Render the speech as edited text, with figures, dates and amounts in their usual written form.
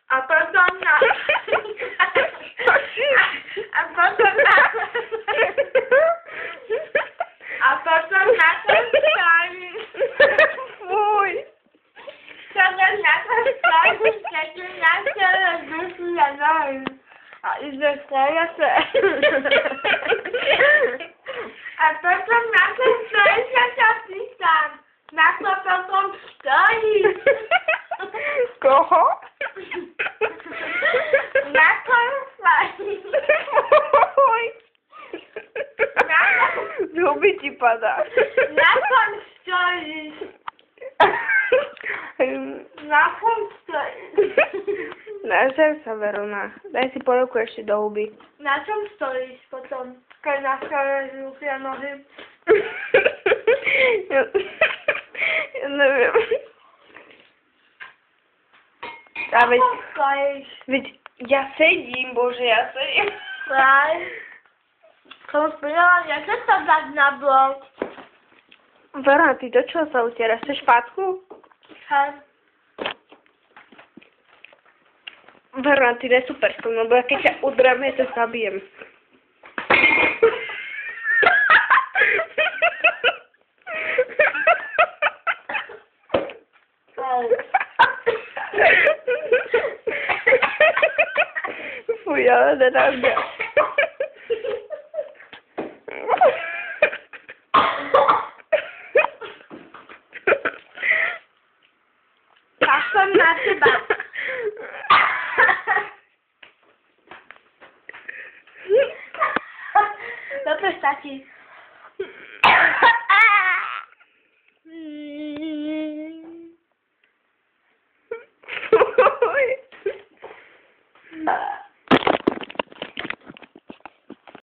A potom na... A potom na... A potom na ten stali. Fuj. Teraz na ten stali, keď na celé duši a nohy. A ide stále sa. A potom na ten stali sa pýtam. Na to potom stojí. Koho? Na tom stojí. Fuj. Z huby ti padá. Na tom stojíš. Na tom stojíš. Nažer sa, Verona. Daj si porovku ešte do huby. Na čom stojíš potom, keď nastavíš ruky a nohy? Ja neviem. A Na čom stojíš? veď ja sedím, bože, ja sedím. Aj. Som spínala, jak sa dať na blok. Verona, ty do čoho sa utieraš? Chceš špátku? Hej. Verona, ty nie super so mnou, lebo ja keď ťa udrám, ja ťa zabijem. Fuj, ale nenága. Pašom na teba. Dobre, stačí. Fuj.